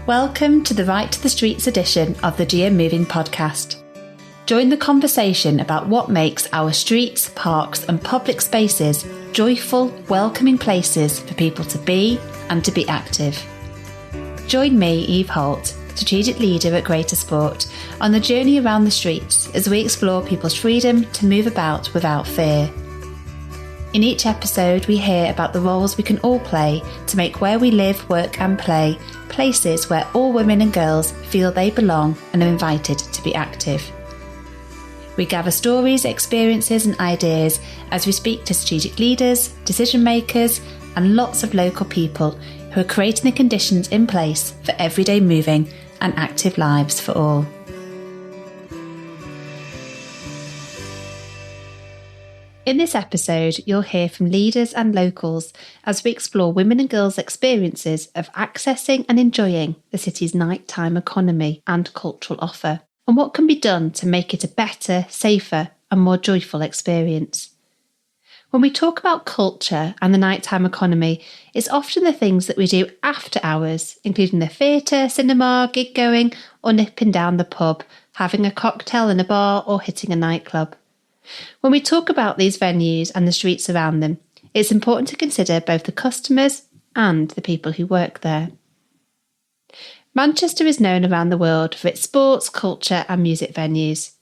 Welcome to the Right to the Streets edition of the GM Moving podcast. Join the conversation about what makes our streets, parks and public spaces joyful, welcoming places for people to be and to be active. Join me, Eve Holt, strategic leader at Greater Sport, on the journey around the streets as we explore people's freedom to move about without fear. In each episode, we hear about the roles we can all play to make where we live, work and play places where all women and girls feel they belong and are invited to be active. We gather stories, experiences and ideas as we speak to strategic leaders, decision makers and lots of local people who are creating the conditions in place for everyday moving and active lives for all. In this episode, you'll hear from leaders and locals as we explore women and girls' experiences of accessing and enjoying the city's nighttime economy and cultural offer, and what can be done to make it a better, safer and more joyful experience. When we talk about culture and the nighttime economy, it's often the things that we do after hours, including the theatre, cinema, gig going, or nipping down the pub, having a cocktail in a bar or hitting a nightclub. When we talk about these venues and the streets around them, it's important to consider both the customers and the people who work there. Manchester is known around the world for its sports, culture and music venues.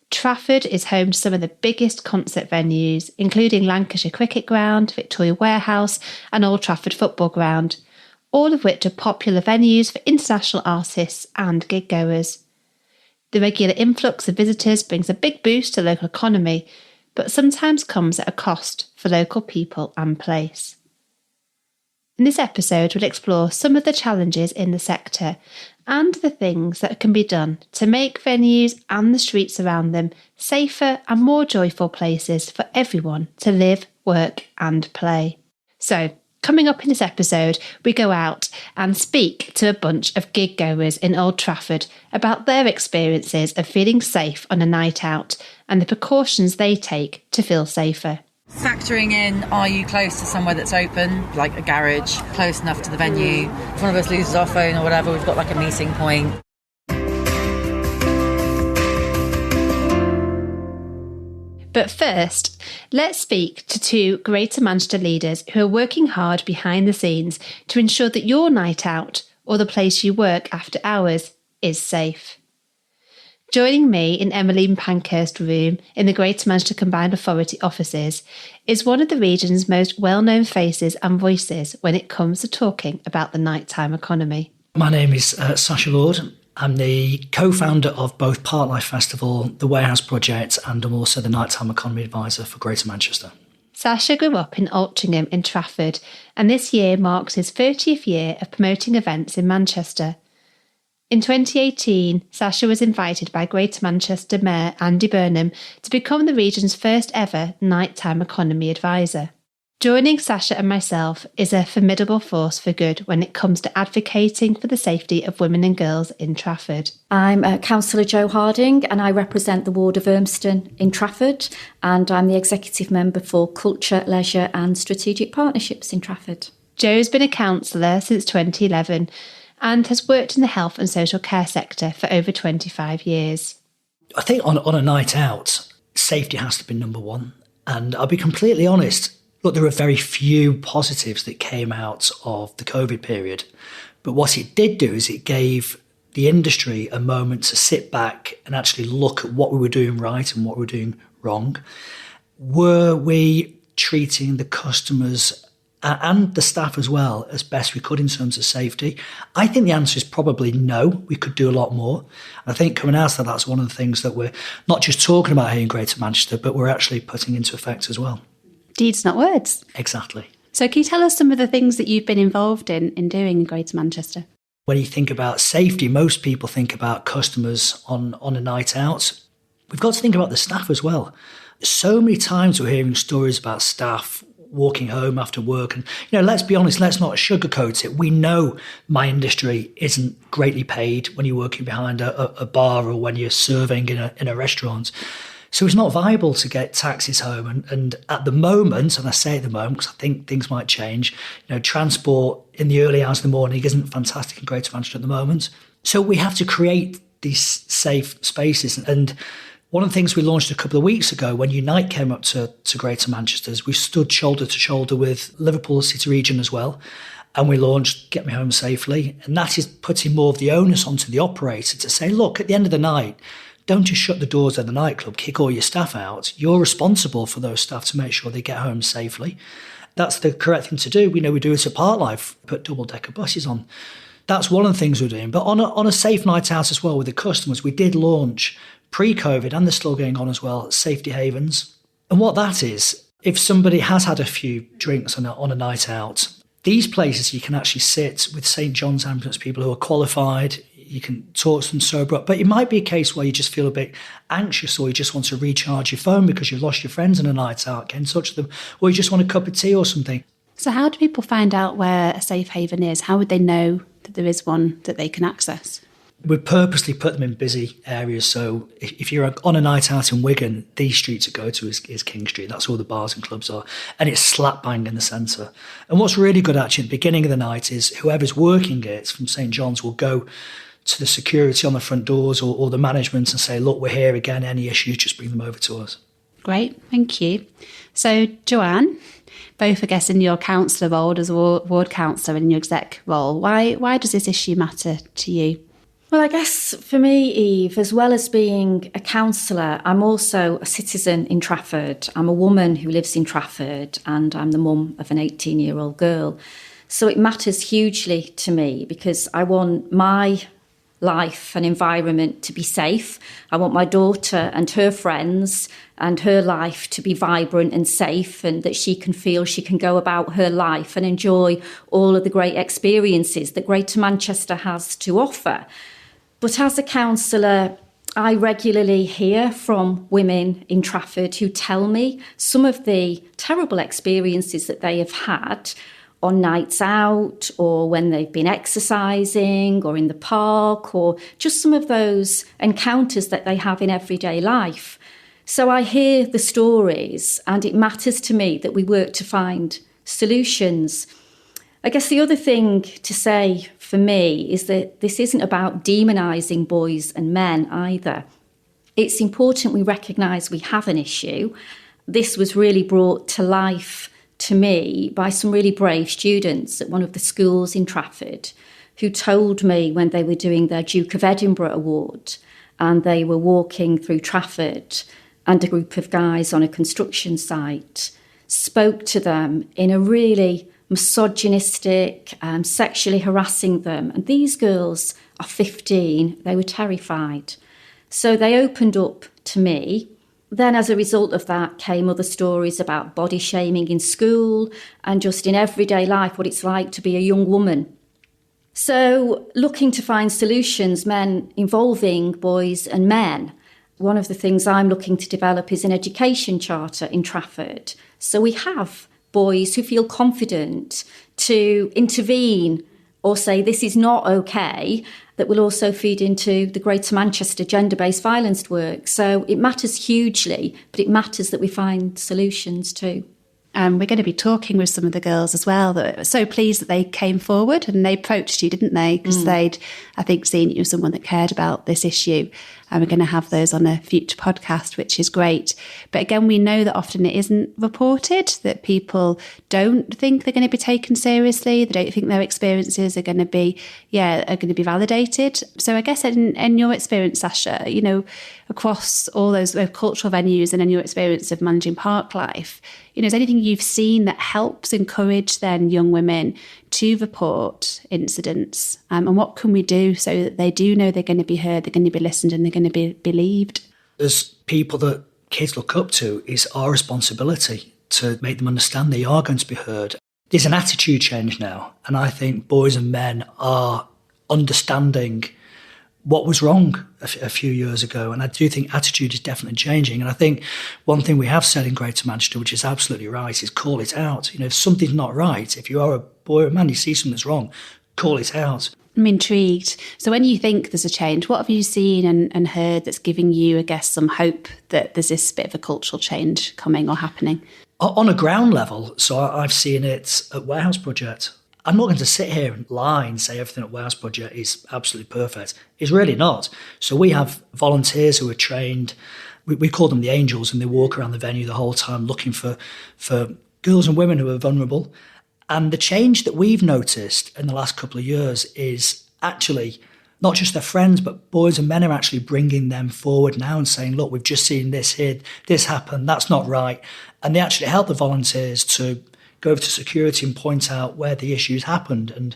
Trafford is home to some of the biggest concert venues, including Lancashire Cricket Ground, Victoria Warehouse and Old Trafford Football Ground, all of which are popular venues for international artists and gig-goers. The regular influx of visitors brings a big boost to the local economy, but sometimes comes at a cost for local people and place. In this episode, we'll explore some of the challenges in the sector and the things that can be done to make venues and the streets around them safer and more joyful places for everyone to live, work and play. So, coming up in this episode, we go out and speak to a bunch of gig goers in Old Trafford about their experiences of feeling safe on a night out and the precautions they take to feel safer. Factoring in, are you close to somewhere that's open, like a garage, close enough to the venue? If one of us loses our phone or whatever, we've got like a meeting point. But first, let's speak to two Greater Manchester leaders who are working hard behind the scenes to ensure that your night out or the place you work after hours is safe. Joining me in Emmeline Pankhurst's room in the Greater Manchester Combined Authority offices is one of the region's most well-known faces and voices when it comes to talking about the nighttime economy. My name is Sacha. I'm the co-founder of both Parklife Festival, the Warehouse Project, and I'm also the Nighttime Economy Advisor for Greater Manchester. Sacha grew up in Altrincham in Trafford, and this year marks his 30th year of promoting events in Manchester. In 2018, Sacha was invited by Greater Manchester Mayor Andy Burnham to become the region's first ever Nighttime Economy Advisor. Joining Sacha and myself is a formidable force for good when it comes to advocating for the safety of women and girls in Trafford. I'm Councillor Jo Harding and I represent the ward of Urmston in Trafford, and I'm the executive member for Culture, Leisure and Strategic Partnerships in Trafford. Jo's been a councillor since 2011 and has worked in the health and social care sector for over 25 years. I think on a night out, safety has to be number one. And I'll be completely honest, look, there are very few positives that came out of the COVID period. But what it did do is it gave the industry a moment to sit back and actually look at what we were doing right and what we were doing wrong. Were we treating the customers and the staff as well as best we could in terms of safety? I think the answer is probably no. We could do a lot more. And I think coming out of that, that's one of the things that we're not just talking about here in Greater Manchester, but we're actually putting into effect as well. Deeds, not words. Exactly. So can you tell us some of the things that you've been involved in doing in Greater Manchester? When you think about safety, most people think about customers on a night out. We've got to think about the staff as well. So many times we're hearing stories about staff walking home after work. And, let's be honest, let's not sugarcoat it. We know my industry isn't greatly paid when you're working behind a bar or when you're serving in a restaurant. So it's not viable to get taxis home. And at the moment, and I say at the moment because I think things might change, transport in the early hours of the morning isn't fantastic in Greater Manchester at the moment. So we have to create these safe spaces. And one of the things we launched a couple of weeks ago when Unite came up to Greater Manchester is we stood shoulder to shoulder with Liverpool City Region as well. And we launched Get Me Home Safely. And that is putting more of the onus onto the operator to say, look, at the end of the night, don't just shut the doors of the nightclub, kick all your staff out. You're responsible for those staff to make sure they get home safely. That's the correct thing to do. We do it at Parklife, put double-decker buses on. That's one of the things we're doing. But on a safe night out as well with the customers, we did launch pre-COVID, and they're still going on as well, safety havens. And what that is, if somebody has had a few drinks on a night out, these places you can actually sit with St. John's Ambulance people who are qualified. You can talk to them sober up. But it might be a case where you just feel a bit anxious, or you just want to recharge your phone because you've lost your friends on a night out, get in touch with them, or you just want a cup of tea or something. So how do people find out where a safe haven is? How would they know that there is one that they can access? We purposely put them in busy areas. So if you're on a night out in Wigan, these streets to go to is King Street. That's where all the bars and clubs are. And it's slap bang in the centre. And what's really good actually at the beginning of the night is whoever's working it from St. John's will go to the security on the front doors or the management and say, look, we're here again. Any issues, just bring them over to us. Great, thank you. So, Joanne, both, I guess, in your councillor role as a ward councillor and in your exec role, why does this issue matter to you? Well, I guess for me, Eve, as well as being a councillor, I'm also a citizen in Trafford. I'm a woman who lives in Trafford, and I'm the mum of an 18-year-old girl. So it matters hugely to me because I want my life and environment to be safe. I want my daughter and her friends and her life to be vibrant and safe, and that she can feel she can go about her life and enjoy all of the great experiences that Greater Manchester has to offer. But as a councillor, I regularly hear from women in Trafford who tell me some of the terrible experiences that they have had on nights out, or when they've been exercising, or in the park, or just some of those encounters that they have in everyday life. So I hear the stories, and it matters to me that we work to find solutions. I guess the other thing to say for me is that this isn't about demonising boys and men either. It's important we recognise we have an issue. This was really brought to life to me by some really brave students at one of the schools in Trafford who told me when they were doing their Duke of Edinburgh award and they were walking through Trafford and a group of guys on a construction site spoke to them in a really misogynistic, sexually harassing them. And these girls are 15. They were terrified. So they opened up to me. Then as a result of that came other stories about body shaming in school and just in everyday life, what it's like to be a young woman. So looking to find solutions, men involving boys and men. One of the things I'm looking to develop is an education charter in Trafford. So we have boys who feel confident to intervene or say this is not okay, that will also feed into the Greater Manchester gender-based violence work. So it matters hugely, but it matters that we find solutions too. And we're going to be talking with some of the girls as well that were so pleased that they came forward and they approached you, didn't they? Because they'd, I think, seen you as someone that cared about this issue. And we're going to have those on a future podcast, which is great. But again, we know that often it isn't reported, that people don't think they're going to be taken seriously. They don't think their experiences are going to be, validated. So I guess in your experience, Sacha, across all those cultural venues and in your experience of managing Parklife, is there anything you've seen that helps encourage then young women to report incidents? And what can we do so that they do know they're going to be heard, they're going to be listened, and they're going to be believed? As people that kids look up to, it's our responsibility to make them understand they are going to be heard. There's an attitude change now, and I think boys and men are understanding what was wrong a few years ago. And I do think attitude is definitely changing. And I think one thing we have said in Greater Manchester, which is absolutely right, is call it out. If something's not right, if you are a boy or a man, you see something that's wrong, call it out. I'm intrigued. So when you think there's a change, what have you seen and heard that's giving you, I guess, some hope that there's this bit of a cultural change coming or happening? On a ground level, so I've seen it at Warehouse Project. I'm not going to sit here and lie and say everything at Warehouse Project is absolutely perfect. It's really not. So we have volunteers who are trained. We call them the angels, and they walk around the venue the whole time looking for girls and women who are vulnerable. And the change that we've noticed in the last couple of years is actually not just their friends, but boys and men are actually bringing them forward now and saying, look, we've just seen this here, this happened, that's not right. And they actually help the volunteers to go over to security and point out where the issues happened. And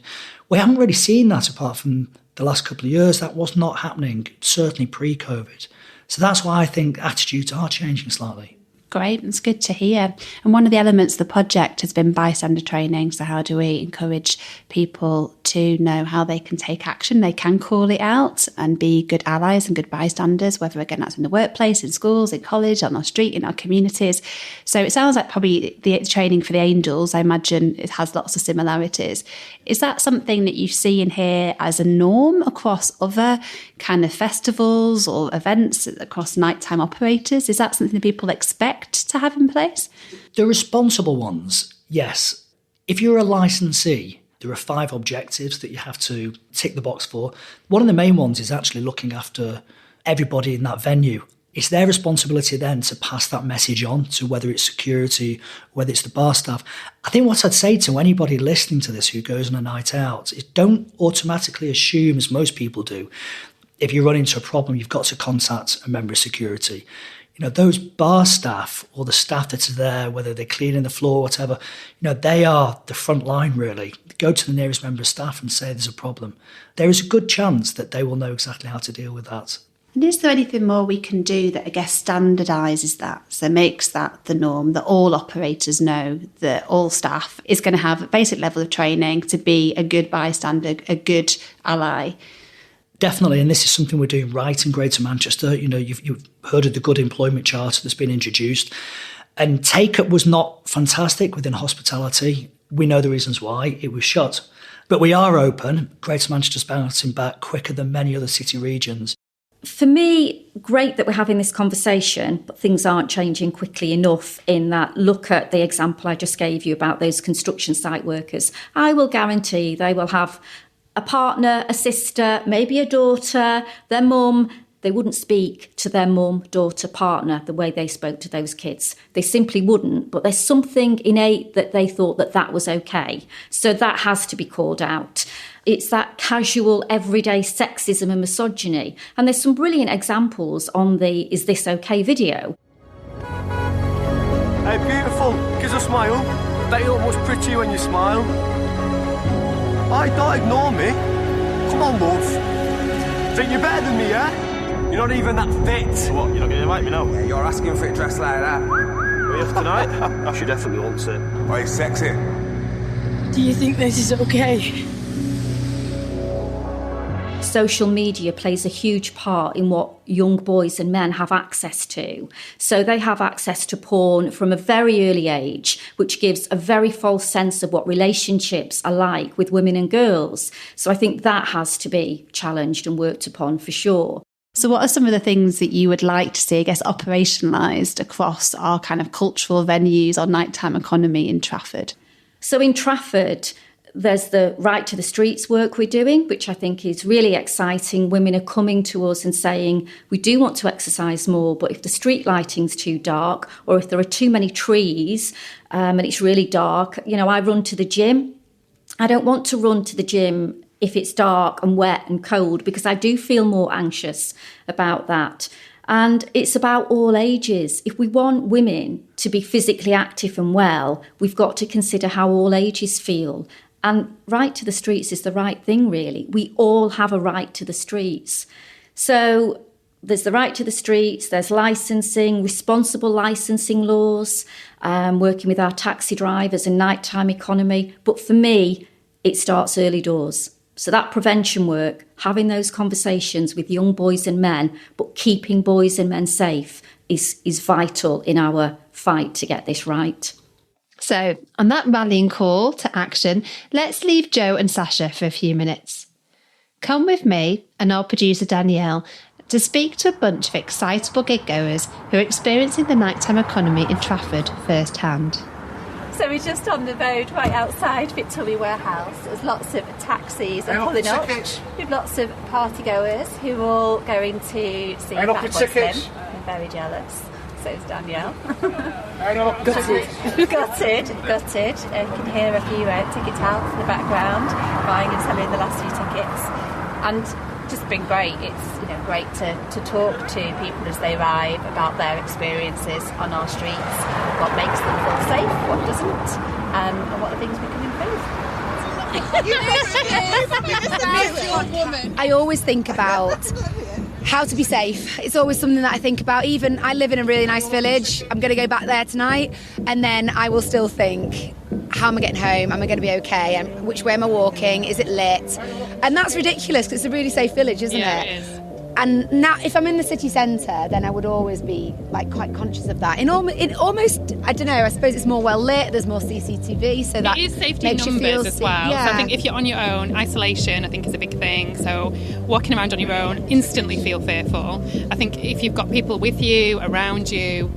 we haven't really seen that apart from the last couple of years. That was not happening, certainly pre-COVID. So that's why I think attitudes are changing slightly. Great, it's good to hear. And one of the elements of the project has been bystander training. So how do we encourage people to know how they can take action? They can call it out and be good allies and good bystanders, whether again that's in the workplace, in schools, in college, on our street, in our communities. So it sounds like probably the training for the angels, I imagine it has lots of similarities. Is that something that you see in here as a norm across other kind of festivals or events across nighttime operators? Is that something that people expect to have in place? The responsible ones, yes. If you're a licensee, there are 5 objectives that you have to tick the box for. One of the main ones is actually looking after everybody in that venue. It's their responsibility then to pass that message on to whether it's security, whether it's the bar staff. I think what I'd say to anybody listening to this who goes on a night out is don't automatically assume, as most people do, if you run into a problem, you've got to contact a member of security. You know, those bar staff or the staff that are there, whether they're cleaning the floor or whatever, you know, they are the front line, really. Go to the nearest member of staff and say there's a problem. There is a good chance that they will know exactly how to deal with that. And is there anything more we can do that, I guess, standardises that, so makes that the norm, that all operators know that all staff is going to have a basic level of training to be a good bystander, a good ally? Definitely, and this is something we're doing right in Greater Manchester. You know, you've heard of the Good Employment Charter that's been introduced. And take-up was not fantastic within hospitality. We know the reasons why. It was shut. But we are open. Greater Manchester's bouncing back quicker than many other city regions. For me, great that we're having this conversation, but things aren't changing quickly enough in that. Look at the example I just gave you about those construction site workers. I will guarantee they will have a partner, a sister, maybe a daughter, their mum. They wouldn't speak to their mum, daughter, partner the way they spoke to those kids. They simply wouldn't, but there's something innate that they thought that that was okay. So that has to be called out. It's that casual, everyday sexism and misogyny. And there's some brilliant examples on the Is This Okay video. Hey, beautiful, gives a smile. Bet you look much prettier when you smile. Aye, don't ignore me. Come on, love. Think you're better than me, yeah? You're not even that fit. What, you're not going to invite me now? Yeah, you're asking for a dress like that. Are we off tonight? She definitely wants it. Oh, he's sexy. Do you think this is okay? Social media plays a huge part in what young boys and men have access to. So they have access to porn from a very early age, which gives a very false sense of what relationships are like with women and girls. So I think that has to be challenged and worked upon for sure. So what are some of the things that you would like to see, I guess, operationalised across our kind of cultural venues, our nighttime economy in Trafford? So in Trafford, there's the Right to the Streets work we're doing, which I think is really exciting. Women are coming to us and saying, we do want to exercise more, but if the street lighting's too dark or if there are too many trees and it's really dark, you know, I run to the gym. I don't want to run to the gym if it's dark and wet and cold, because I do feel more anxious about that. And it's about all ages. If we want women to be physically active and well, we've got to consider how all ages feel. And right to the streets is the right thing, really. We all have a right to the streets. So there's the right to the streets, there's licensing, responsible licensing laws, working with our taxi drivers and nighttime economy. But for me, it starts early doors. So that prevention work, having those conversations with young boys and men, but keeping boys and men safe is vital in our fight to get this right. So, on that rallying call to action, let's leave Joe and Sacha for a few minutes. Come with me and our producer Danielle to speak to a bunch of excitable gig-goers who are experiencing the nighttime economy in Trafford firsthand. So we're just on the road right outside Victoria Warehouse. There's lots of taxis and pulling up with lots of party goers who are all going to see Fat Boy Slim. I'm very jealous. So is Danielle. Gutted. You can hear a few ticket touts in the background, buying and selling the last few tickets. And just been great. It's great to talk to people as they arrive about their experiences on our streets, what makes them feel safe, what doesn't, and what are things we can improve. I always think about how to be safe. It's always something that I think about. Even I live in a really nice village. I'm going to go back there tonight, and then I will still think, how am I getting home? Am I going to be okay? And which way am I walking? Is it lit? And that's ridiculous because it's a really safe village, isn't it? Yeah, it is. And now, if I'm in the city centre, then I would always be quite conscious of that. In almost, I don't know. I suppose it's more well lit. There's more CCTV, so that it is safety makes numbers you feel as well. Yeah. So I think if you're on your own, isolation, I think is a big thing. So walking around on your own, instantly feel fearful. I think if you've got people with you, around you,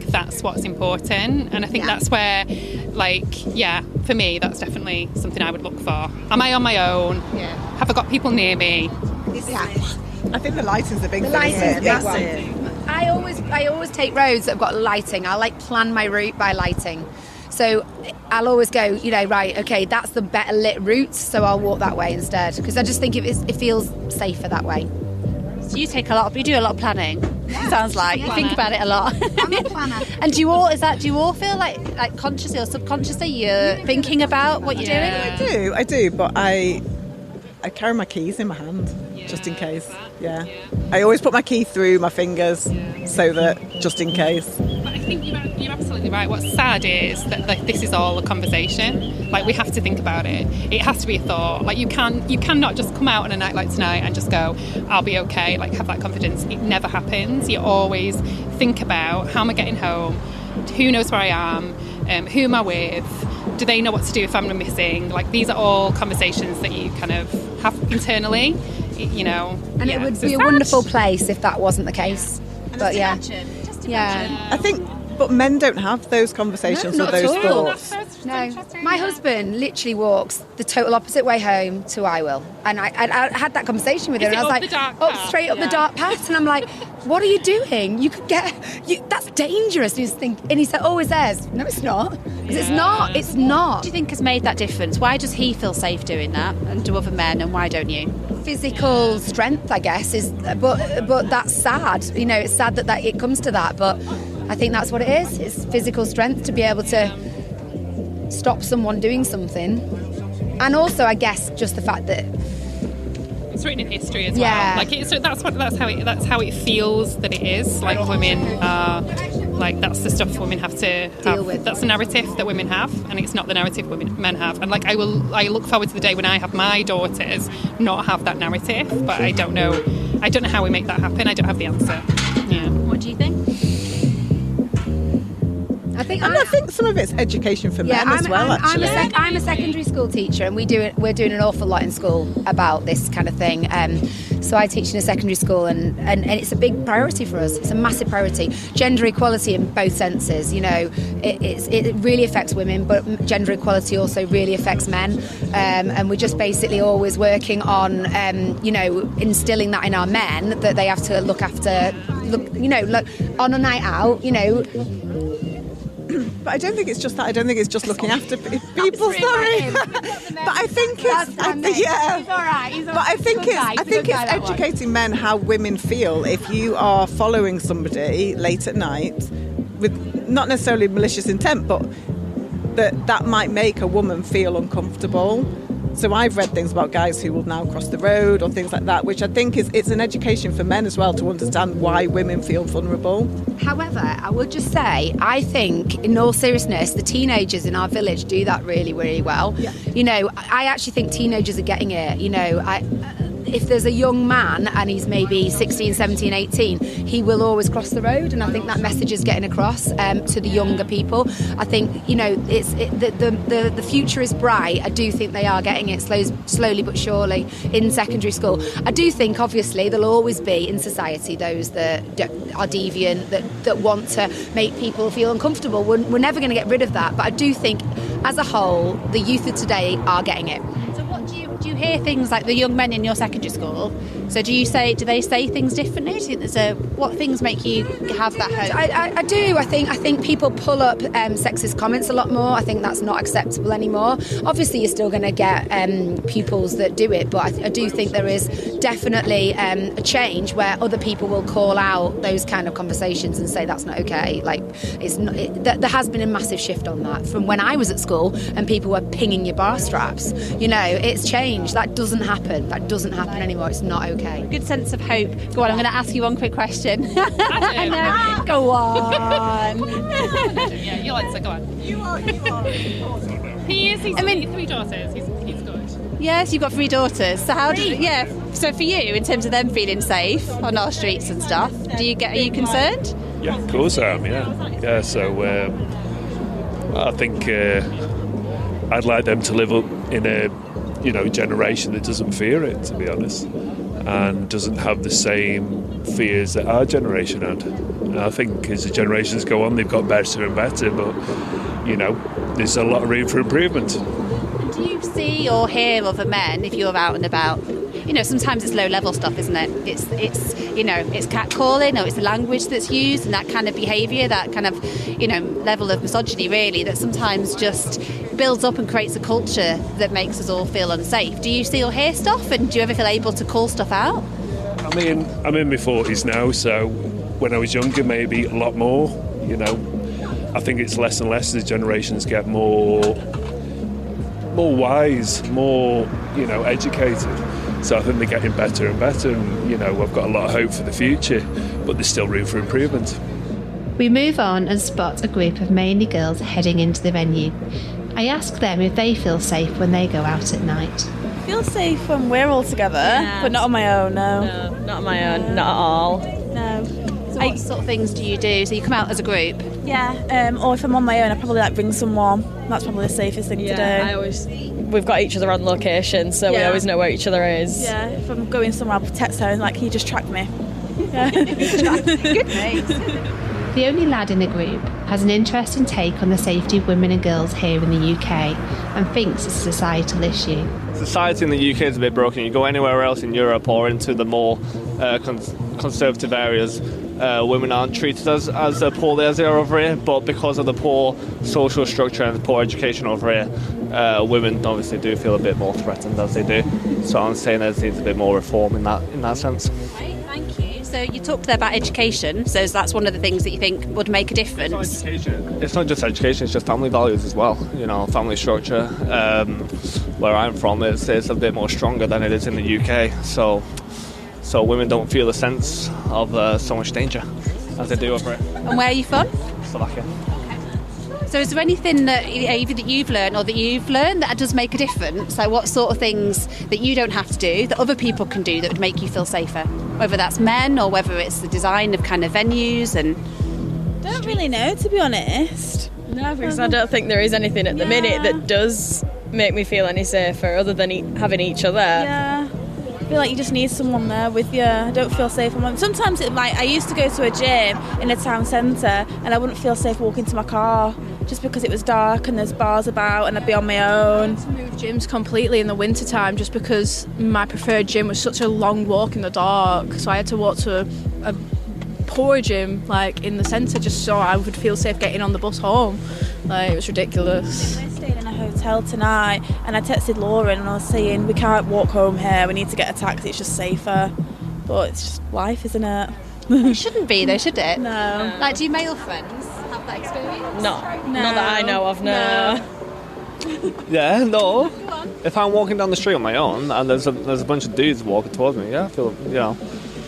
that's what's important. And I think that's where, for me, that's definitely something I would look for. Am I on my own? Yeah. Have I got people near me? I think the lighting's a big thing. That's it. I always take roads that have got lighting. I plan my route by lighting. So I'll always go, right, okay, that's the better lit route, so I'll walk that way instead. Because I just think it feels safer that way. So you do a lot of planning. Yeah. Sounds like you think about it a lot. I'm a planner. And do you all feel like consciously or subconsciously you're thinking about what you're doing? I do, but I carry my keys in my hand just in case. Yeah. I always put my key through my fingers so that just in case. But I think you're absolutely right. What's sad is that this is all a conversation. We have to think about it. It has to be a thought. You cannot just come out on a night like tonight and just go, I'll be okay, have that confidence. It never happens. You always think about, how am I getting home? Who knows where I am? Who am I with? Do they know what to do if I'm missing? These are all conversations that you kind of have internally, And it would be a wonderful place if that wasn't the case. But Just imagine. I think, but men don't have those conversations or those thoughts. No, my husband literally walks the total opposite way home to I will, and I had that conversation with him, and I was like, straight up the dark path, and I'm like, what are you doing? You could that's dangerous. And he said, it's theirs. No, it's not. Because it's not. It's not. What do you think has made that difference? Why does he feel safe doing that, and do other men, and why don't you? Physical strength, I guess, but that's sad. It's sad that it comes to that, but I think that's what it is. It's physical strength to be able to stop someone doing something, and also I guess just the fact that it's written in history as well. That's how it feels that it is. Women are that's the stuff women have to deal with. That's the narrative that women have, and it's not the narrative men have. And I look forward to the day when I have my daughters not have that narrative. But I don't know how we make that happen. I don't have the answer. Yeah. What do you think? I think some of it's education for men as well. Actually, I'm a secondary school teacher, and we're doing an awful lot in school about this kind of thing. So I teach in a secondary school, and it's a big priority for us. It's a massive priority. Gender equality in both senses. It really affects women, but gender equality also really affects men. And we're just basically always working on, instilling that in our men, that they have to look on a night out. But I don't think it's just that. I don't think it's just looking after people. Sorry, but I think it's educating men how women feel. If you are following somebody late at night with not necessarily malicious intent, but that might make a woman feel uncomfortable. So I've read things about guys who will now cross the road or things like that, which I think it's an education for men as well to understand why women feel vulnerable. However, I would just say, I think, in all seriousness, the teenagers in our village do that really, really well. Yeah. I actually think teenagers are getting it. if there's a young man and he's maybe 16, 17, 18, he will always cross the road, and I think that message is getting across to the younger people. I think, the future is bright. I do think they are getting it slowly but surely in secondary school. I do think, obviously, there'll always be in society those that are deviant, that want to make people feel uncomfortable. We're never going to get rid of that, but I do think, as a whole, the youth of today are getting it. So what do you hear things like the young men in your secondary school? So do they say things differently? Do you think what things make you have that hope? I do. I think people pull up sexist comments a lot more. I think that's not acceptable anymore. Obviously, you're still going to get pupils that do it, but I do think there is definitely a change where other people will call out those kind of conversations and say that's not okay. Like, it's not. There has been a massive shift on that from when I was at school and people were pinging your bar straps. It's changed. That doesn't happen. That doesn't happen anymore. It's not okay. Good sense of hope. Go on, I'm going to ask you one quick question. Go on. Yeah, you'll answer. Go on. You are. He's 3 daughters. He's good. Yes, you've got 3 daughters. So so for you, in terms of them feeling safe on our streets and stuff, are you concerned? Yeah, of course I am. Yeah. So I think I'd like them to live up in a generation that doesn't fear it, to be honest, and doesn't have the same fears that our generation had. And I think as the generations go on, they've got better and better, but there's a lot of room for improvement. Do you see or hear other men, if you're out and about? Sometimes it's low-level stuff, isn't it? It's catcalling, or it's the language that's used, and that kind of behaviour, that kind of level of misogyny, really, that sometimes just builds up and creates a culture that makes us all feel unsafe. Do you see or hear stuff, and do you ever feel able to call stuff out? I mean, I'm in my 40s now, so when I was younger, maybe a lot more. I think it's less and less as generations get more wise, more educated. So I think they're getting better and better, and I've got a lot of hope for the future, but there's still room for improvement. We move on and spot a group of mainly girls heading into the venue. I ask them if they feel safe when they go out at night. I feel safe when we're all together, but not on my own, no. No, not on my own, not at all. No. So what sort of things do you do? So you come out as a group? Yeah, or if I'm on my own, I probably bring someone. That's probably the safest thing to do. We've got each other on location, so we always know where each other is. Yeah, if I'm going somewhere, I'll text her and can you just track me? Yeah. Good mate. The only lad in the group has an interesting take on the safety of women and girls here in the UK and thinks it's a societal issue. Society in the UK is a bit broken. You go anywhere else in Europe or into the more conservative areas, women aren't treated as poorly as they are over here, but because of the poor social structure and the poor education over here, women obviously do feel a bit more threatened as they do. So I'm saying there needs a bit more reform in that sense. Right, thank you. So you talked there about education, so that's one of the things that you think would make a difference. It's not just education, it's just family values as well. Family structure. Where I'm from, it's a bit more stronger than it is in the UK. So women don't feel a sense of so much danger as they do over here. And where are you from? Slovakia. So is there anything that either that you've learned or that you've learned that does make a difference? So what sort of things that you don't have to do that other people can do that would make you feel safer? Whether that's men or whether it's the design of kind of venues and... Don't really know, to be honest. No, because I don't think there is anything at the minute that does make me feel any safer other than having each other. Yeah. I feel like you just need someone there with you. I don't feel safe. Sometimes I used to go to a gym in a town centre and I wouldn't feel safe walking to my car just because it was dark and there's bars about and I'd be on my own. I moved gyms completely in the winter time just because my preferred gym was such a long walk in the dark, so I had to walk to a poor gym in the centre just so I would feel safe getting on the bus home. It was ridiculous. I stayed in a hotel tonight and I texted Lauren and I was saying we can't walk home here, we need to get a taxi, it's just safer. But it's just life, isn't it? It shouldn't be though, should it? No. Do male friends have that experience? No, not that I know of, no. Yeah, no. If I'm walking down the street on my own and there's a bunch of dudes walking towards me, I feel,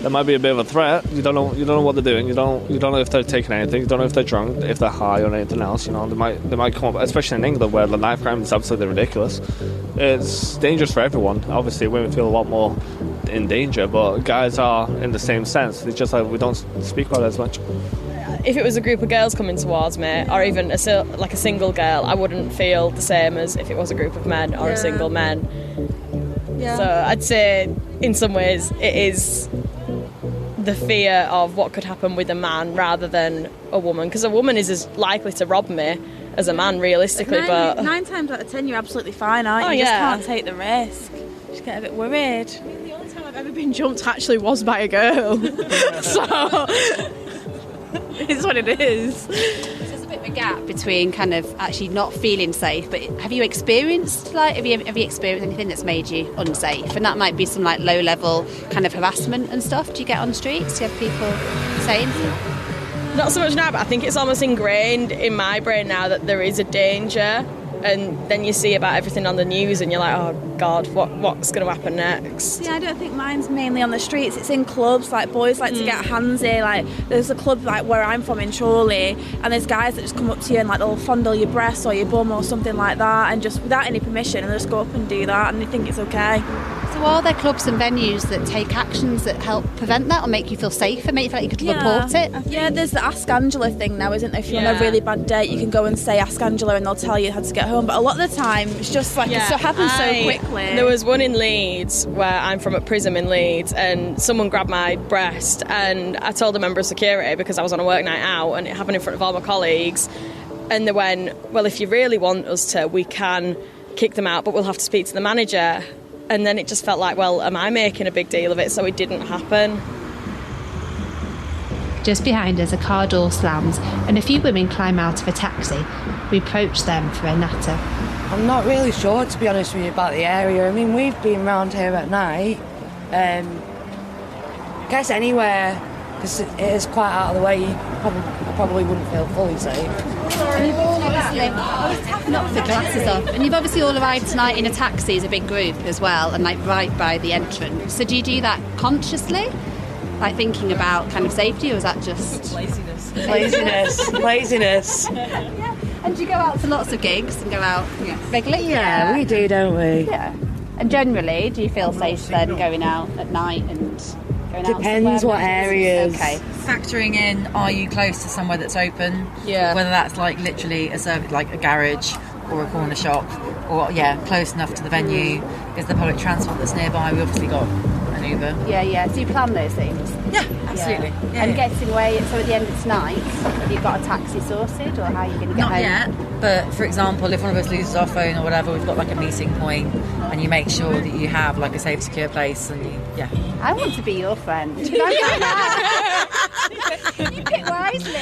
there might be a bit of a threat. You don't know what they're doing. You don't know if they're taking anything. You don't know if they're drunk, if they're high or anything else. They might come up, especially in England where the knife crime is absolutely ridiculous. It's dangerous for everyone. Obviously, women feel a lot more in danger, but guys are in the same sense. It's just like we don't speak about it as much. If it was a group of girls coming towards me, or even a single girl, I wouldn't feel the same as if it was a group of men or a single man. Yeah. So I'd say in some ways it is the fear of what could happen with a man rather than a woman, because a woman is as likely to rob me as a man realistically. But 9 times out of 10 you're absolutely fine, aren't you? You just can't take the risk. You just get a bit worried. I mean, the only time I've ever been jumped actually was by a girl. So it's what it is. There's a bit of a gap between kind of actually not feeling safe, but have you experienced have you experienced anything that's made you unsafe? And that might be some like low level kind of harassment and stuff. Do you get on streets? Do you have people saying stuff? Not so much now, but I think it's almost ingrained in my brain now that there is a danger, and then you see about everything on the news and you're like, oh God, what's going to happen next? Yeah, I don't think mine's mainly on the streets. It's in clubs. Like, boys like to get handsy. Like, there's a club like where I'm from in Chorley, and there's guys that just come up to you and like they'll fondle your breasts or your bum or something like that, and just without any permission, and they'll just go up and do that, and they think it's okay. So are there clubs and venues that take actions that help prevent that or make you feel safer, make you feel like you could report it? Yeah, there's the Ask Angela thing now, isn't there? If you're on a really bad date, you can go and say Ask Angela and they'll tell you how to get home. But a lot of the time, it's just like it happens so quickly. There was one in Leeds, where I'm from, at Prism in Leeds, and someone grabbed my breast, and I told a member of security because I was on a work night out and it happened in front of all my colleagues, and they went, well, if you really want us to, we can kick them out, but we'll have to speak to the manager. And then it just felt like, well, am I making a big deal of it? So it didn't happen. Just behind us, a car door slams and a few women climb out of a taxi. We approach them for a natter. I'm not really sure, to be honest with you, about the area. I mean, we've been round here at night. I guess anywhere, because it is quite out of the way, you probably wouldn't feel fully safe. And you've obviously knocked the glasses off, and you've obviously all arrived tonight in a taxi as a big group as well, and like right by the entrance. So do you do that consciously, like thinking about kind of safety, or is that just laziness? Laziness. Yeah. And do you go out to lots of gigs and go out regularly? Yeah, we do, don't we? Yeah. And generally, do you feel safe then going out at night and going out? Depends what areas. Okay. Factoring in, are you close to somewhere that's open? Yeah. Whether that's like literally like a garage or a corner shop, or close enough to the venue. Is the public transport that's nearby? We obviously got an Uber. Yeah. Do you plan those things? Yeah, absolutely. Yeah. And getting away, so at the end of tonight, have you got a taxi sorted, or how are you going to get home? Not yet, but for example, if one of us loses our phone or whatever, we've got like a meeting point, and you make sure that you have like a safe, secure place, and I want to be your friend. You pick wisely.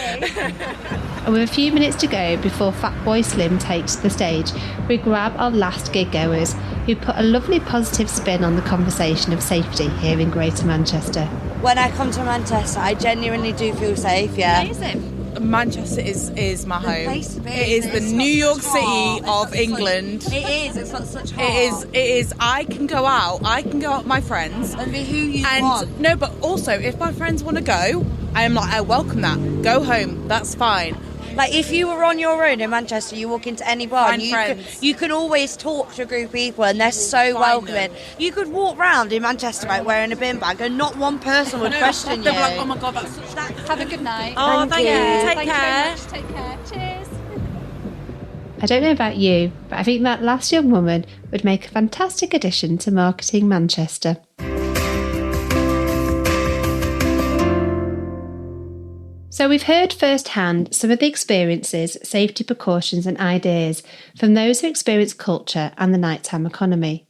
And with a few minutes to go before Fatboy Slim takes the stage, we grab our last gig-goers, who put a lovely positive spin on the conversation of safety here in Greater Manchester. When I come to Manchester, I genuinely do feel safe, yeah. Amazing. Manchester is my home. Place to be. It is the New York City of England. It is. It's got such heart. It is. I can go out with my friends and be who you want. No, but also if my friends want to go, I am like, I welcome that. Go home. That's fine. Like, if you were on your own in Manchester, you walk into any bar, and you can always talk to a group of people, and they're so welcoming. You could walk round in Manchester wearing a bin bag, and not one person would question you. They'd be like, oh my God, that's such that. Have a good night. Oh, thank you. Take care. Take care. Cheers. I don't know about you, but I think that last young woman would make a fantastic addition to Marketing Manchester. So we've heard firsthand some of the experiences, safety precautions and ideas from those who experience culture and the nighttime economy.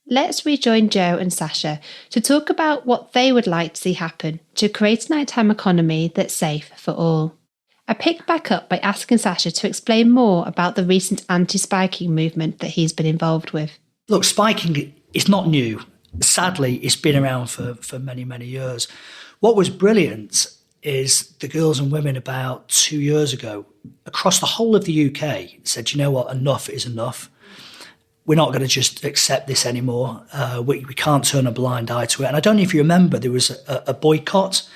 Let's rejoin Joe and Sacha to talk about what they would like to see happen to create a nighttime economy that's safe for all. I picked back up by asking Sacha to explain more about the recent anti-spiking movement that he's been involved with. Look, spiking is not new. Sadly, it's been around for many, many years. What was brilliant is the girls and women about 2 years ago across the whole of the UK said, you know what, enough is enough. We're not going to just accept this anymore. We can't turn a blind eye to it. And I don't know if you remember, there was a boycott.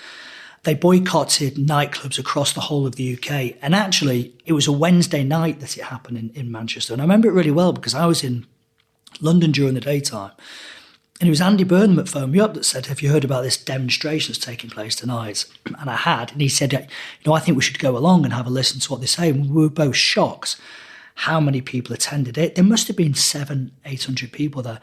They boycotted nightclubs across the whole of the UK. And actually, it was a Wednesday night that it happened in Manchester. And I remember it really well because I was in London during the daytime. And it was Andy Burnham that phoned me up that said, have you heard about this demonstration that's taking place tonight? And I had. And he said, I think we should go along and have a listen to what they say. And we were both shocked how many people attended it. There must have been 700-800 people there.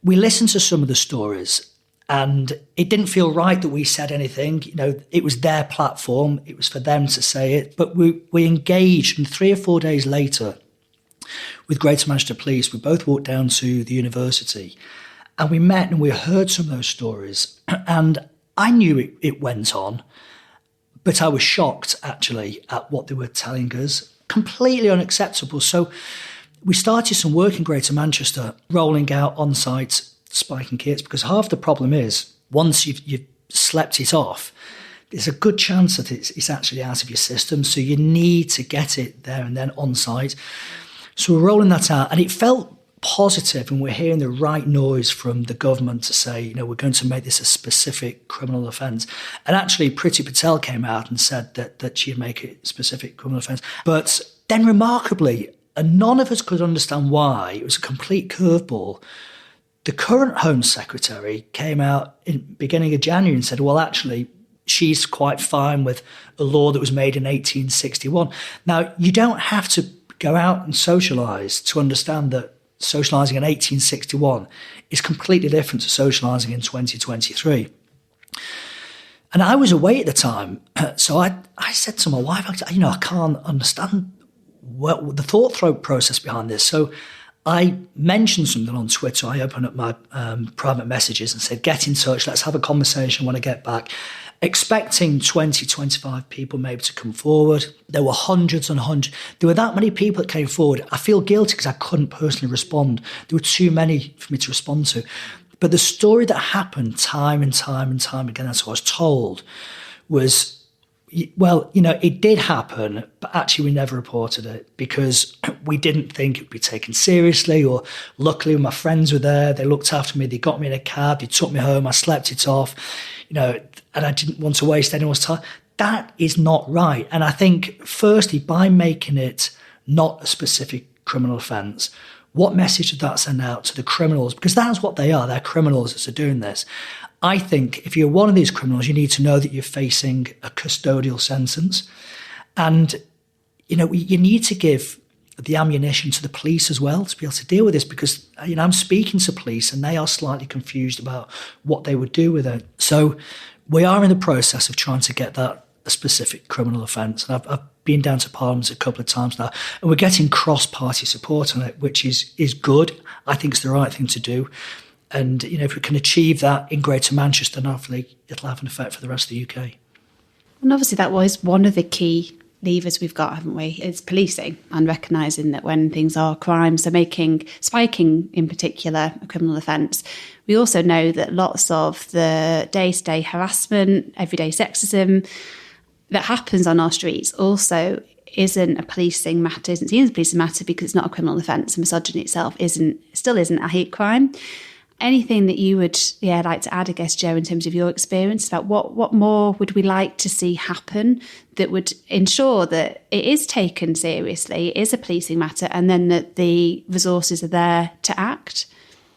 We listened to some of the stories and it didn't feel right that we said anything. It was their platform. It was for them to say it. But we engaged, and 3 or 4 days later with Greater Manchester Police, we both walked down to the university and we met and we heard some of those stories. And I knew it went on, but I was shocked, actually, at what they were telling us. Completely unacceptable. So we started some work in Greater Manchester, rolling out on-site spiking kits, because half the problem is, once you've slept it off, there's a good chance that it's actually out of your system. So you need to get it there and then on-site. So we're rolling that out, and it felt positive, and we're hearing the right noise from the government to say, we're going to make this a specific criminal offence. And actually, Priti Patel came out and said that she'd make it a specific criminal offence. But then remarkably, and none of us could understand why, it was a complete curveball, the current Home Secretary came out in beginning of January and said, well, actually, she's quite fine with a law that was made in 1861. Now, you don't have to go out and socialise to understand that socialising in 1861 is completely different to socialising in 2023. And I was away at the time, so I said to my wife, I can't understand what the thought process behind this. So I mentioned something on Twitter. I opened up my private messages and said, get in touch, let's have a conversation when I get back. Expecting 20, 25 people maybe to come forward. There were hundreds and hundreds. There were that many people that came forward. I feel guilty because I couldn't personally respond. There were too many for me to respond to. But the story that happened time and time and time again, as I was told, was, well, it did happen, but actually we never reported it because we didn't think it would be taken seriously. Or luckily my friends were there. They looked after me. They got me in a cab. They took me home. I slept it off. And I didn't want to waste anyone's time. That is not right. And I think, firstly, by making it not a specific criminal offence, what message did that send out to the criminals? Because that's what they are. They're criminals that are doing this. I think if you're one of these criminals, you need to know that you're facing a custodial sentence. And, you need to give the ammunition to the police as well to be able to deal with this, because, I'm speaking to police and they are slightly confused about what they would do with it. So we are in the process of trying to get that a specific criminal offence. And I've been down to Parliament a couple of times now, and we're getting cross-party support on it, which is good. I think it's the right thing to do. And, if we can achieve that in Greater Manchester, then hopefully it'll have an effect for the rest of the UK. And obviously that was one of the key levers we've got, haven't we? It's policing and recognising that when things are crimes, so making spiking in particular a criminal offence. We also know that lots of the day-to-day harassment, everyday sexism that happens on our streets also isn't a policing matter, isn't seen as a policing matter because it's not a criminal offence. Misogyny itself still isn't a hate crime. Anything that you would like to add, I guess, Jo, in terms of your experience about what more would we like to see happen that would ensure that it is taken seriously, it is a policing matter, and then that the resources are there to act?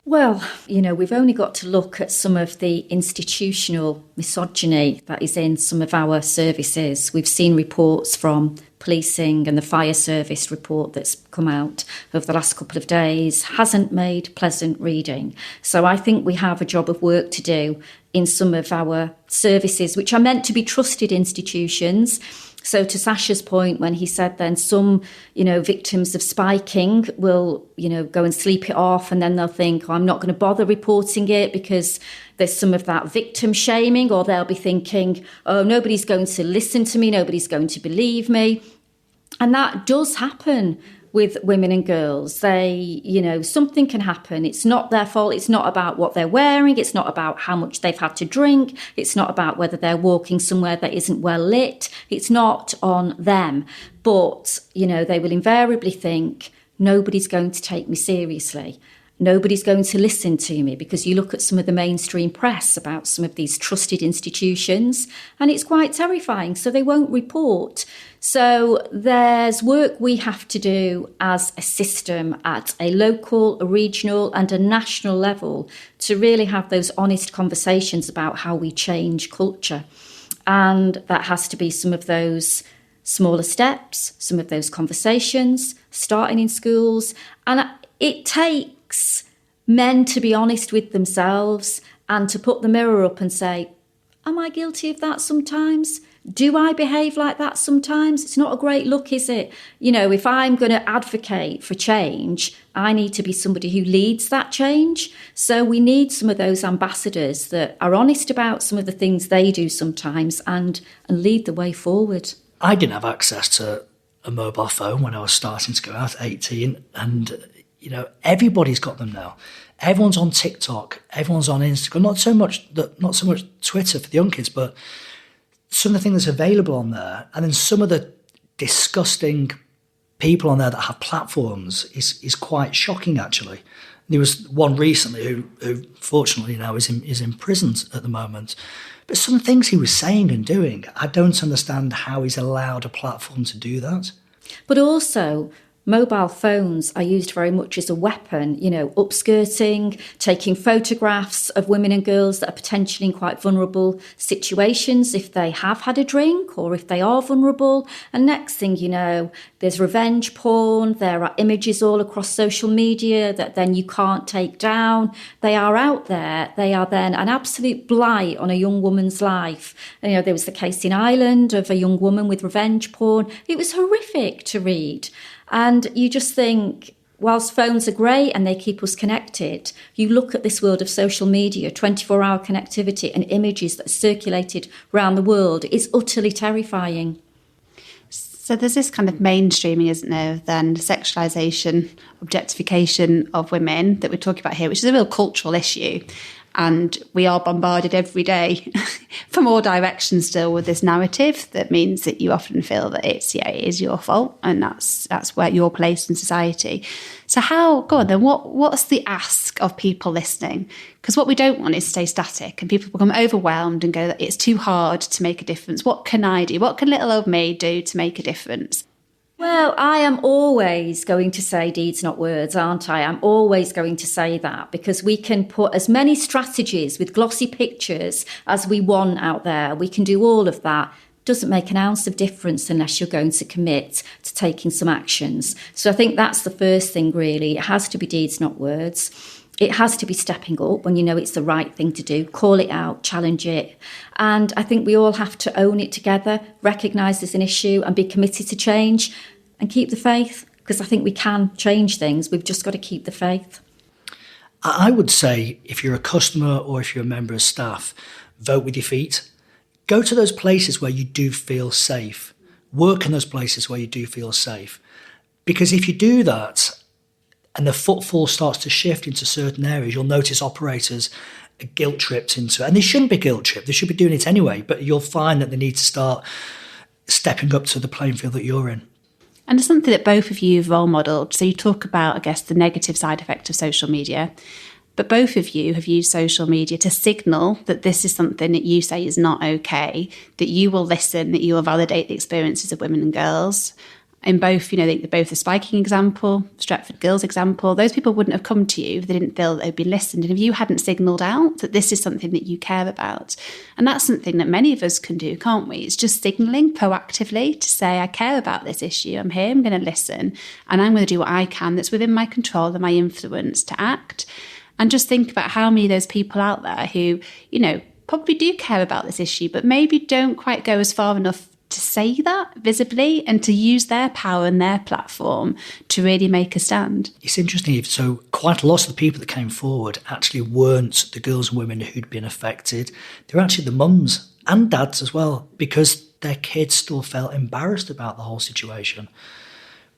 Well, we've only got to look at some of the institutional misogyny that is in some of our services. We've seen reports from policing, and the fire service report that's come out over the last couple of days hasn't made pleasant reading. So I think we have a job of work to do in some of our services, which are meant to be trusted institutions. So to Sacha's point, when he said then some, victims of spiking will, go and sleep it off, and then they'll think, I'm not going to bother reporting it because there's some of that victim shaming, or they'll be thinking, oh, nobody's going to listen to me, nobody's going to believe me. And that does happen with women and girls. They, something can happen. It's not their fault. It's not about what they're wearing. It's not about how much they've had to drink. It's not about whether they're walking somewhere that isn't well lit. It's not on them. But, they will invariably think, nobody's going to take me seriously. Nobody's going to listen to me, because you look at some of the mainstream press about some of these trusted institutions and it's quite terrifying. So they won't report. So there's work we have to do as a system at a local, a regional and a national level to really have those honest conversations about how we change culture. And that has to be some of those smaller steps, some of those conversations, starting in schools. And it takes men to be honest with themselves and to put the mirror up and say, am I guilty of that sometimes? Do I behave like that sometimes? It's not a great look, is it? You know, if I'm going to advocate for change, I need to be somebody who leads that change. So we need some of those ambassadors that are honest about some of the things they do sometimes and lead the way forward. I didn't have access to a mobile phone when I was starting to go out at 18, and you know, everybody's got them now. Everyone's on TikTok, everyone's on Instagram. Not so much Twitter for the young kids, but some of the things that's available on there, and then some of the disgusting people on there that have platforms is quite shocking. Actually, there was one recently who fortunately now is in prison at the moment. But some things he was saying and doing, I don't understand how he's allowed a platform to do that. But also, mobile phones are used very much as a weapon, you know, upskirting, taking photographs of women and girls that are potentially in quite vulnerable situations if they have had a drink or if they are vulnerable. And next thing you know, there's revenge porn, there are images all across social media that then you can't take down. They are out there. They are then an absolute blight on a young woman's life. And, you know, there was the case in Ireland of a young woman with revenge porn. It was horrific to read. And you just think, whilst phones are great and they keep us connected, you look at this world of social media, 24-hour connectivity and images that are circulated around the world, it's utterly terrifying. So there's this kind of mainstreaming, isn't there, then sexualisation, objectification of women that we're talking about here, which is a real cultural issue. And we are bombarded every day from all directions still with this narrative that means that you often feel that it is your fault, and that's where you're placed in society. So what's the ask of people listening? Because what we don't want is to stay static and people become overwhelmed and go that it's too hard to make a difference. What can I do? What can little old me do to make a difference? Well, I am always going to say deeds, not words, aren't I? I'm always going to say that, because we can put as many strategies with glossy pictures as we want out there. We can do all of that. Doesn't make an ounce of difference unless you're going to commit to taking some actions. So I think that's the first thing, really. It has to be deeds, not words. It has to be stepping up when you know it's the right thing to do. Call it out, challenge it. And I think we all have to own it together, recognise there's an issue and be committed to change and keep the faith, because I think we can change things. We've just got to keep the faith. I would say if you're a customer or if you're a member of staff, vote with your feet. Go to those places where you do feel safe. Work in those places where you do feel safe. Because if you do that, and the footfall starts to shift into certain areas, you'll notice operators are guilt-tripped into it. And they shouldn't be guilt-tripped. They should be doing it anyway. But you'll find that they need to start stepping up to the playing field that you're in. And it's something that both of you have role modelled. So you talk about, I guess, the negative side effect of social media. But both of you have used social media to signal that this is something that you say is not okay, that you will listen, that you will validate the experiences of women and girls. In both, you know, both the spiking example, Stratford Girls example, those people wouldn't have come to you if they didn't feel that they'd be listened. And if you hadn't signalled out that this is something that you care about, and that's something that many of us can do, can't we? It's just signalling proactively to say, I care about this issue, I'm here, I'm going to listen, and I'm going to do what I can that's within my control and my influence to act. And just think about how many of those people out there who, you know, probably do care about this issue, but maybe don't quite go as far enough to say that visibly and to use their power and their platform to really make a stand. It's interesting. So quite a lot of the people that came forward actually weren't the girls and women who'd been affected. They were actually the mums and dads as well, because their kids still felt embarrassed about the whole situation,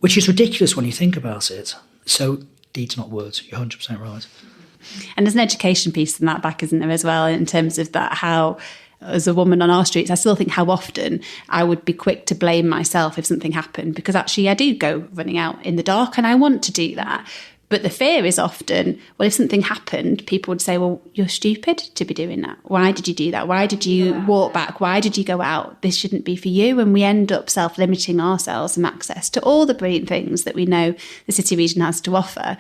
which is ridiculous when you think about it. So deeds, not words. You're 100% right. And there's an education piece in that back, isn't there, as well, in terms of that, how as a woman on our streets, I still think how often I would be quick to blame myself if something happened, because actually I do go running out in the dark and I want to do that. But the fear is often, well, if something happened, people would say, well, you're stupid to be doing that. Why did you do that? Why did you walk back? Why did you go out? This shouldn't be for you. And we end up self-limiting ourselves from access to all the brilliant things that we know the city region has to offer,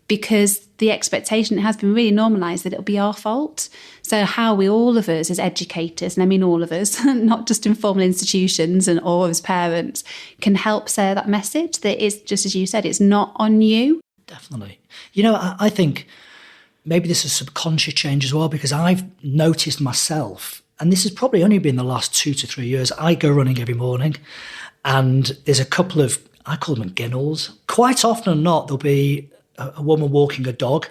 because the expectation has been really normalised that it'll be our fault. So how we, all of us as educators, and I mean all of us, not just in formal institutions and all as parents, can help share that message that is, just as you said, it's not on you. Definitely. You know, I think maybe this is subconscious change as well, because I've noticed myself, and this has probably only been the last 2 to 3 years, I go running every morning, and there's a couple of, I call them ginnels. Quite often or not, there'll be a woman walking a dog,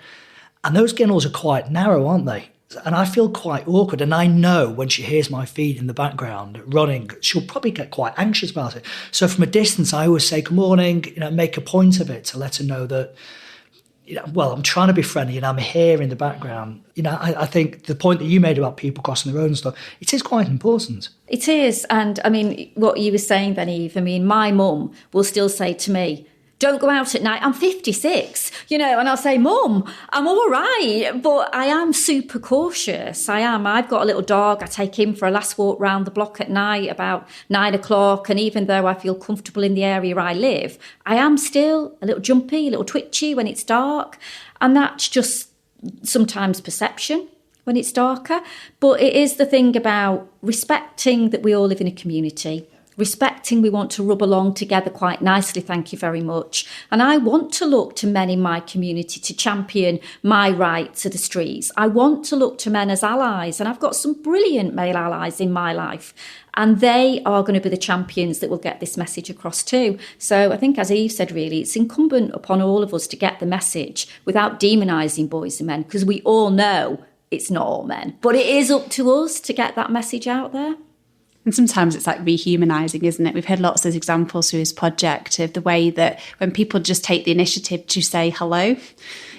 and those ginnels are quite narrow, aren't they? And I feel quite awkward, and I know when she hears my feet in the background running, she'll probably get quite anxious about it. So from a distance, I always say, good morning, make a point of it to let her know that, well, I'm trying to be friendly and I'm here in the background. I think the point that you made about people crossing the road and stuff, it is quite important. It is. And I mean, what you were saying then, Eve, I mean, my mum will still say to me, don't go out at night. I'm 56, and I'll say, Mum, I'm all right, but I am super cautious. I am. I've got a little dog. I take him for a last walk round the block at night about 9 o'clock. And even though I feel comfortable in the area I live, I am still a little jumpy, a little twitchy when it's dark. And that's just sometimes perception when it's darker. But it is the thing about respecting that we all live in a community. Respecting we want to rub along together quite nicely, thank you very much. And I want to look to men in my community to champion my right to the streets. I want to look to men as allies, and I've got some brilliant male allies in my life. And they are going to be the champions that will get this message across too. So I think, as Eve said, really, it's incumbent upon all of us to get the message without demonising boys and men, because we all know it's not all men. But it is up to us to get that message out there. And sometimes it's like rehumanising, isn't it? We've had lots of examples through this project of the way that when people just take the initiative to say hello,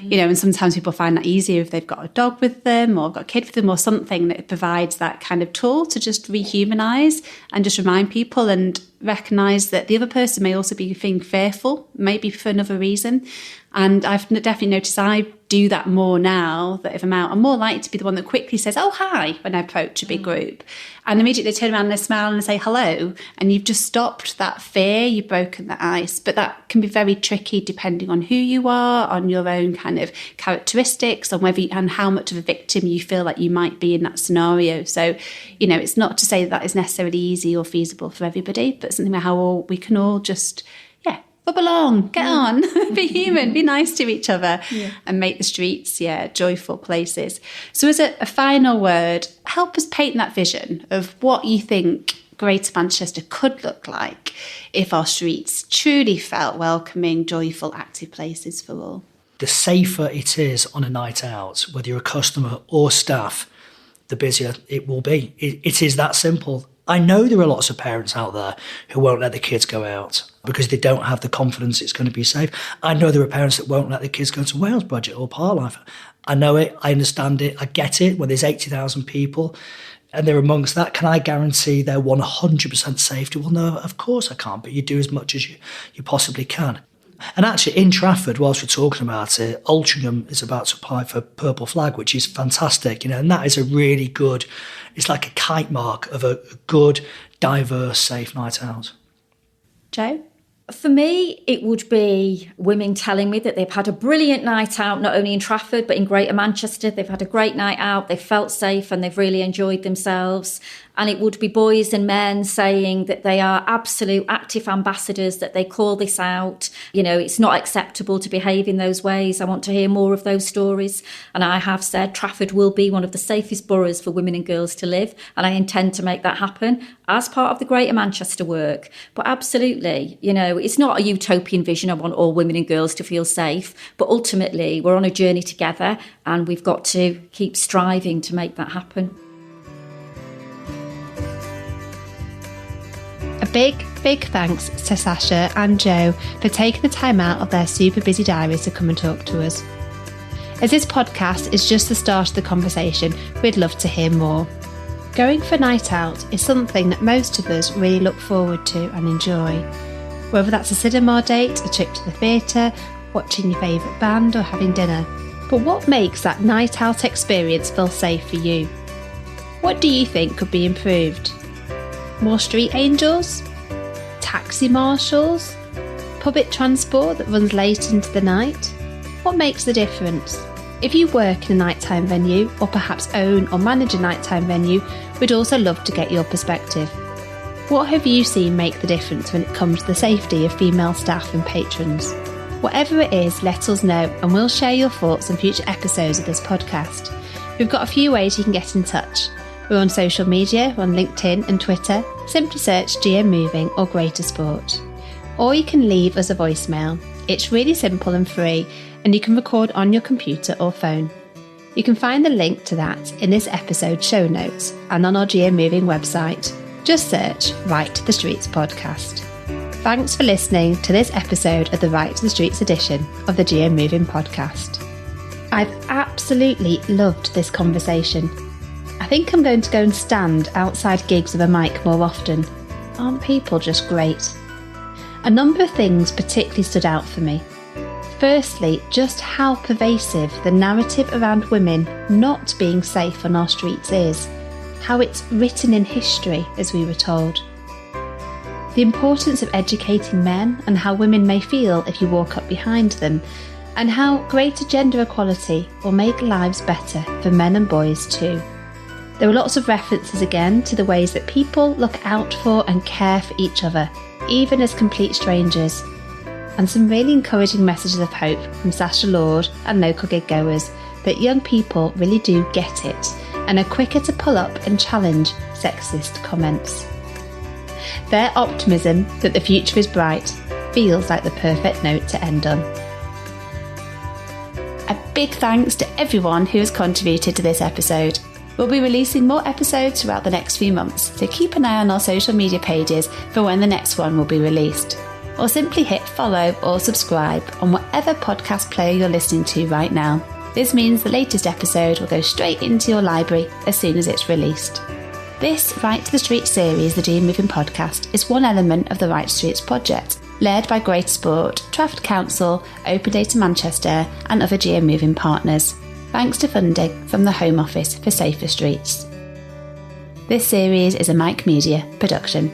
and sometimes people find that easier if they've got a dog with them or got a kid with them or something that provides that kind of tool to just rehumanise and just remind people and recognise that the other person may also be feeling fearful, maybe for another reason. And I've definitely noticed I do that more now, that if I'm out, I'm more likely to be the one that quickly says, oh, hi, when I approach a big group. And immediately they turn around and they smile and they say hello. And you've just stopped that fear, you've broken the ice. But that can be very tricky depending on who you are, on your own kind of characteristics, on whether and how much of a victim you feel like you might be in that scenario. So, it's not to say that is necessarily easy or feasible for everybody, but something about how we can all just, rub along, get on, be human, be nice to each other, and make the streets, joyful places. So as a final word, help us paint that vision of what you think Greater Manchester could look like if our streets truly felt welcoming, joyful, active places for all. The safer it is on a night out, whether you're a customer or staff, the busier it will be. It is that simple. I know there are lots of parents out there who won't let their kids go out because they don't have the confidence it's going to be safe. I know there are parents that won't let their kids go to Warehouse Project or Parklife. I know it, I understand it, I get it. When there's 80,000 people and they're amongst that, can I guarantee they're 100% safety? Well, no, of course I can't, but you do as much as you possibly can. And actually in Trafford, whilst we're talking about it, Altrincham is about to apply for Purple Flag, which is fantastic, and that is a really good, it's like a kite mark of a good, diverse, safe night out. Jo? For me, it would be women telling me that they've had a brilliant night out, not only in Trafford, but in Greater Manchester. They've had a great night out, they've felt safe and they've really enjoyed themselves. And it would be boys and men saying that they are absolute active ambassadors, that they call this out. It's not acceptable to behave in those ways. I want to hear more of those stories. And I have said Trafford will be one of the safest boroughs for women and girls to live. And I intend to make that happen as part of the Greater Manchester work. But absolutely, it's not a utopian vision. I want all women and girls to feel safe. But ultimately, we're on a journey together and we've got to keep striving to make that happen. A big thanks to Sacha and Jo for taking the time out of their super busy diaries to come and talk to us. As this podcast is just the start of the conversation, we'd love to hear more. Going for a night out is something that most of us really look forward to and enjoy. Whether that's a cinema date, a trip to the theatre, watching your favourite band or having dinner. But what makes that night out experience feel safe for you? What do you think could be improved? More street angels? Taxi marshals? Public transport that runs late into the night? What makes the difference? If you work in a nighttime venue, or perhaps own or manage a nighttime venue, we'd also love to get your perspective. What have you seen make the difference when it comes to the safety of female staff and patrons? Whatever it is, let us know and we'll share your thoughts on future episodes of this podcast. We've got a few ways you can get in touch. We're on social media, we're on LinkedIn and Twitter. Simply search GM Moving or Greater Sport. Or you can leave us a voicemail. It's really simple and free, and you can record on your computer or phone. You can find the link to that in this episode's show notes and on our GM Moving website. Just search Right to the Streets podcast. Thanks for listening to this episode of the Right to the Streets edition of the GM Moving podcast. I've absolutely loved this conversation. I think I'm going to go and stand outside gigs with a mic more often. Aren't people just great? A number of things particularly stood out for me. Firstly, just how pervasive the narrative around women not being safe on our streets is. How it's written in history, as we were told. The importance of educating men and how women may feel if you walk up behind them, and how greater gender equality will make lives better for men and boys too. There were lots of references again to the ways that people look out for and care for each other, even as complete strangers. And some really encouraging messages of hope from Sacha and local gig-goers that young people really do get it and are quicker to pull up and challenge sexist comments. Their optimism that the future is bright feels like the perfect note to end on. A big thanks to everyone who has contributed to this episode. We'll be releasing more episodes throughout the next few months, so keep an eye on our social media pages for when the next one will be released. Or simply hit follow or subscribe on whatever podcast player you're listening to right now. This means the latest episode will go straight into your library as soon as it's released. This Right to the Streets series, the GM Moving podcast, is one element of the Right to Streets project, led by Greater Sport, Trafford Council, Open Data Manchester and other GM Moving partners. Thanks to funding from the Home Office for Safer Streets. This series is a Mike Media production.